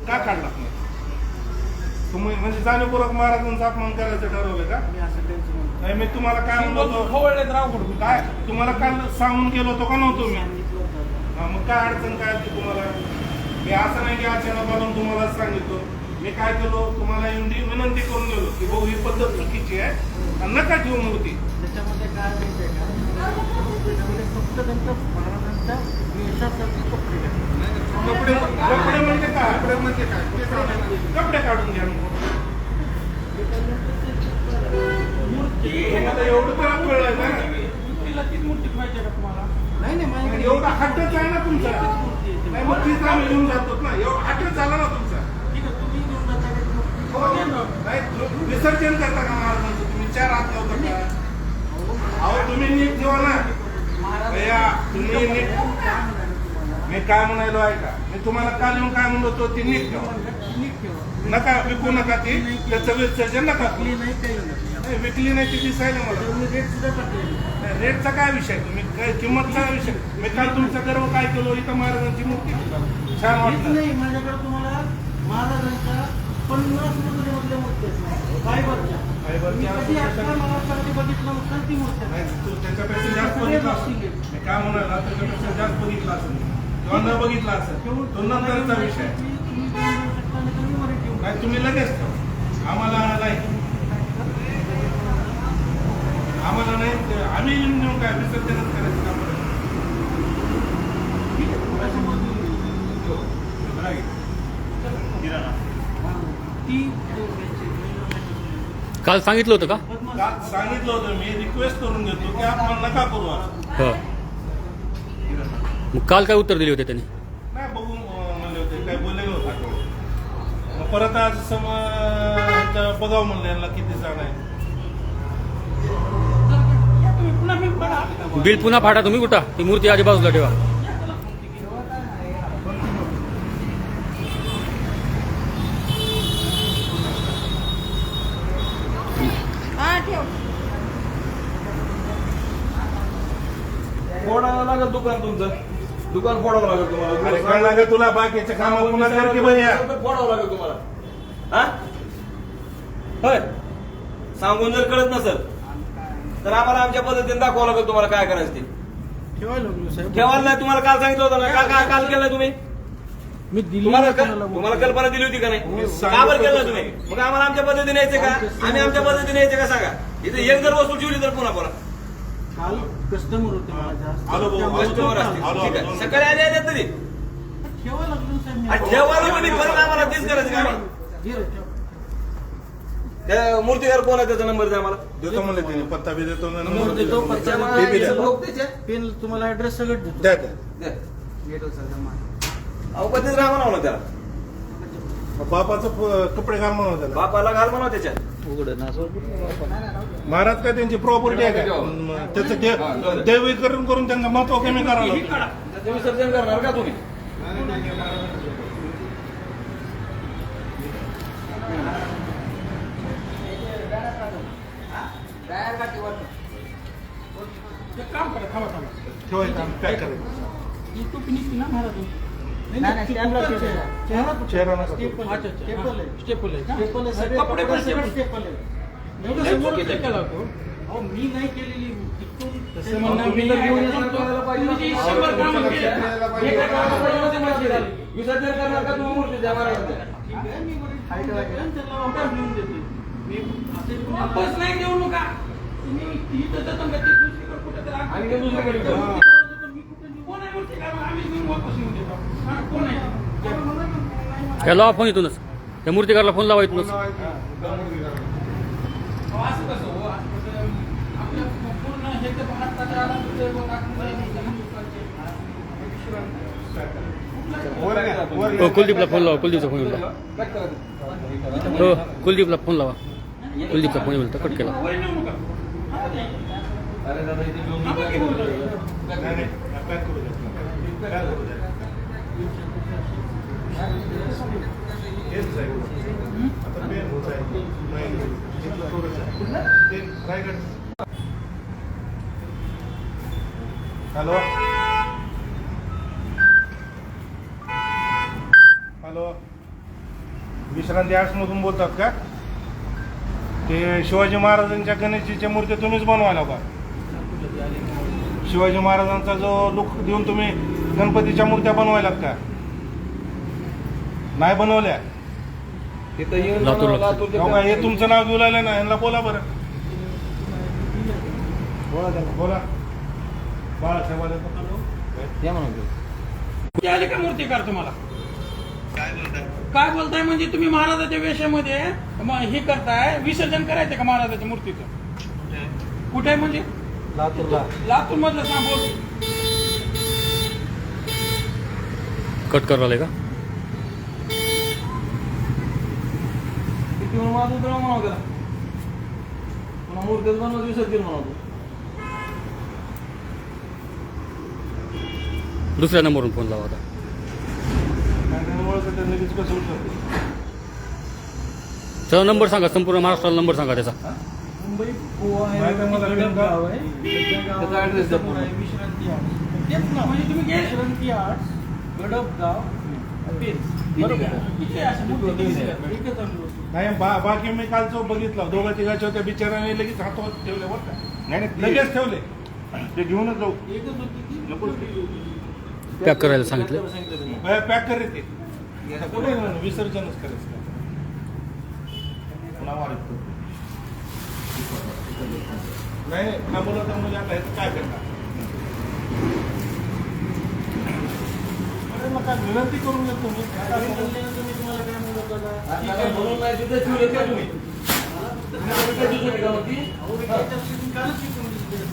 का काढला तुम्ही? म्हणजे जाणीवपूर्वक महाराजांचा अपमान करायचं ठरवलं का? नाही, मी तुम्हाला काय म्हणतो काय तुम्हाला काल सांगून गेलो होतो का नव्हतो मी? मग काय अडचण काय आली तुम्हाला? मी असं नाही की अचानक आलो तुम्हाला सांगितलं. मी काय केलो, तुम्हाला एवढी विनंती करून गेलो की भाऊ ही पद्धत चुकीची आहे आणि नका ठेवू मूर्ती. त्याच्यामध्ये काय माहिती आहे का, फक्त त्यांच्या महाराजांच्या वेशासाठी कपडे कपडे कपडे म्हणजे काय? कपडे काढून घ्या. तुम्हाला एवढं तर कळलं ना? मूर्ती पाहिजे का तुम्हाला? नाही एवढा हट्टच आहे ना तुमचा. नाही मग तीच आम्ही घेऊन जातो ना. एवढा हट्टच झाला ना तुमचा. ठीक आहे, तुम्ही घेऊन जाता विसर्जन करता का महाराजांचं? तुम्ही 4 हात लावता का? अहो तुम्ही नीट ठेवा ना भैया, तुम्ही नीट. मी काय म्हणायलो ऐका, मी तुम्हाला काल येऊन काय म्हणलो होतो ते नीट ठेवा. नका विकू नका ती, त्याचं विसर्जन नका. नाही विकली नाही ती दिसायला मला. रेट सुद्धा टाकले. रेटचा काय विषय? तुम्ही काय किंमतचा विषय? मी काल तुमचा गर्व काय केलो, इथं महाराजांची मूर्ती छान वाटलं नाही, माझ्याकडे तुम्हाला महाराजांच्या 50 मधल्या मूर्ती आहेत फायबरच्या. कधी आता महाराष्ट्रामध्ये बघितलं नसेल ती मूर्ती. नाही, तू त्याच्यापेक्षा जास्त बघितला असेल. मी काय म्हणाला, त्याच्यापेक्षा जास्त बघितला असेल किंवा न बघितला असेल तो नंतरचा विषय. नाही तुम्ही लगेच ठेवा. आम्हाला नाही, आम्हाला नाही. आम्ही येऊन काय विसर्जनच करायचं काम करायचं. काल सांगितलं होतं का? काल सांगितलं होतं मी, रिक्वेस्ट करून घेतो की आपण नका करू असं. हो. मग काल काय उत्तर दिले होते त्यांनी? नाही बघू म्हणले होते, काय बोलले होते. मग परत आज बघावं म्हणलं यांना किती जाण आहे. बिल पुन्हा फाटा तुम्ही कुठं, ती मूर्ती आधी बाजूला ठेवा. फोडावं लागेल दुकान तुमचं. दुकान फोडावं लागेल तुम्हाला. अरे कळलं का तुला? बाकीचे काम पुन्हा कर की भैया. फोडावं लागेल तुम्हाला. हा होय, सांगून जर कळत नसेल तर आम्हाला आमच्या पद्धतीने दाखवावं लागेल तुम्हाला काय करायचं ते. ठेवायला लागलो साहेब. ठेवायला नाही, तुम्हाला काल सांगितलं होतं ना. काय काल केलं तुम्ही? मी दिली तुम्हाला कल्पना दिली होती का नाही? का बरं केलं तुम्ही? मग आम्हाला आमच्या पद्धतीने यायचं का? आम्ही आमच्या पद्धतीने यायचं का सांगा. इथे एक जर वस्तू ठेवली तर पुन्हा बोला. काल कस्टमर होते आलो भाऊ, कस्टमर असतील. ठीक आहे, सकाळी आले आले तरी ठेवायला लागलो साहेब. आणि ठेवायला तुम्ही परत आम्हाला तेच करायचं का आम्ही? त्या मूर्तीकार कोण आहे त्याचा नंबर द्या आम्हाला. देतो म्हणले तिने, पत्ता बी देतो ना, नंबर नंबर देतो, देतो. पत्ता ते बी द्या. पेन तुम्हाला ऍड्रेस सगळं देतो. द्या, द्या. अहो पद्धत राहा म्हणावं ना त्याला. बापाचं कपडे घाल म्हणा त्याला. बापाला घाल म्हणावं त्याच्यात. महाराज काय त्यांची प्रॉपर्टी आहे का? त्याचं देवीकरण करून त्यांना महत्व कमी करावं लागतं. त्याचं विसर्जन करणार का तुम्ही? काम करा, थांबा थांबा. ठेवायचं आणि पॅक करायचं. ही टोपी निघते ना महाराज. चेहरा नका. स्टेपल आहे. कपडे पण स्टेपल आहे. एवढं समोर केला होतो. अहो मी नाही केलेली. तसं म्हणणं मी म्हणजे 100 कामं केली. एका कामामध्ये माझी झाली. विसर्जन करणार का तुम्ही मूर्ती द्या महाराजांच्या? मी त्याला वापस घेऊन देते. मी वापस नाही देऊ नका. तुम्ही इथं जाता का ते दुसरीकडे कुठे तर आणि ते दुसरीकडे मी कुठे कोण आहे मूर्ती काय आम्ही घेऊन वापस घेऊन देतो. हा कोण आहे? त्या लावा फोन इथूनच, त्या मूर्तिकारला फोन लावा इथूनच. असं कसं हो? आपल्या पूर्ण हे तर भारतात आला हो, कुलदीपला फोन लावा. कुलदीपचा फोन येऊन हो, कुलदीपला फोन लावा. कुलदीपचा फोन येऊन तर कट केला. हॅलो हॅलो विश्रांती आर्ट्समधून बोलतात का? ते शिवाजी महाराजांच्या गणेशजीच्या मूर्ती तुम्हीच बनवायला का? शिवाजी महाराजांचा जो लुक देऊन तुम्ही गणपतीच्या मूर्त्या बनवायलात का? नाही बनवल्या? लातूरला. हे तुमचं नाव घेऊ लागलं ना, यांना बोला बरं. बोला बाळासाहेब आले ते आले का मूर्तिकार तुम्हाला? काय बोलताय म्हणजे तुम्ही महाराजाच्या वेशामध्ये हे करताय, विसर्जन करायचं का महाराजाच्या मूर्तीचं? कुठे आहे म्हणजे? लातूर मधलं सांग बोल. कट करायला का? मूर्तीच बनवत विसर्जन म्हणतो. दुसऱ्या नंबरवरून फोन लावा आता. लगेच कसं उचलते? त्याचा नंबर सांगा, संपूर्ण महाराष्ट्राला नंबर सांगा त्याचा. मुंबई गोवा माहिती आहे मला, गाव आहे. त्याचा ऍड्रेस द्या पूर्ण. विश्रांती आर्ट्स. तेच ना, म्हणजे तुम्ही गेले विश्रांती आर्ट्स, गडपगाव, पेज. बरोबर. किती आहे असं मूर्ती किती आहे? एकच आणली होती. नाही बाकी मी कालचं बघितलं, दोघा तिघाच्या होत्या बिचाराने लगेच हातावर ठेवले बरं का? नाही लगेच ठेवले. ते घेऊनच जाऊ. एकच होती ती. पॅक करायला सांगितलं. पॅक करे ते कुठे विसर्जनच करायचं का? पुन्हा वाढत नाही पुन्हा बोलत म्हणजे आता ह्याचं काय करणार? अरे मग काय विनंती करून येतो मी. तुम्ही तुम्हाला काय म्हणत होता? म्हणून नाही तिथे ठेवले का तुम्ही?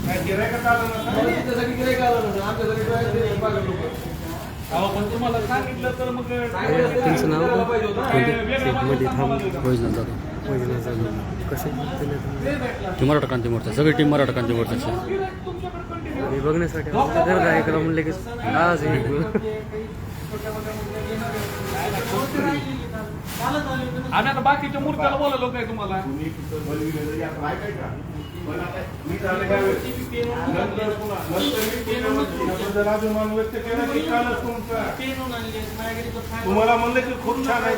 काय गिऱ्हाईक आलं ना? त्याच्यासाठी गिऱ्हाईक आलं नव्हतं. आमच्यासाठी गिऱ्हाईक पाहिजे लोकं. अहो पण तुम्हाला सांगितलं तर मग त्यांचं नाव मध्ये थांब योजना चालू. ती मराठा क्रांती मोर्चा, सगळी टीम मराठा क्रांती मोर्चाची. तुमच्याकडे बघण्यासाठी म्हणलं की आज आणि आता बाकीच्या मूर्त्याला बोलायला काय तुम्हाला? जर अभिमान व्यक्त केला की कालच तुमचा तुम्हाला म्हणलं की खूप छान आहे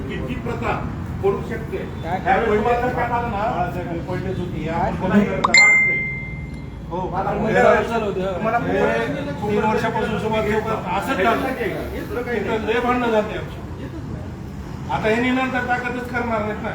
किती प्रथा करू शकते. पहिलेच होती हो. मला 3 वर्षापासून सुरुवात असंच झालं. लय भांडणं झाली आमची. आता हे नंतर ताकदच करणार नाहीत ना.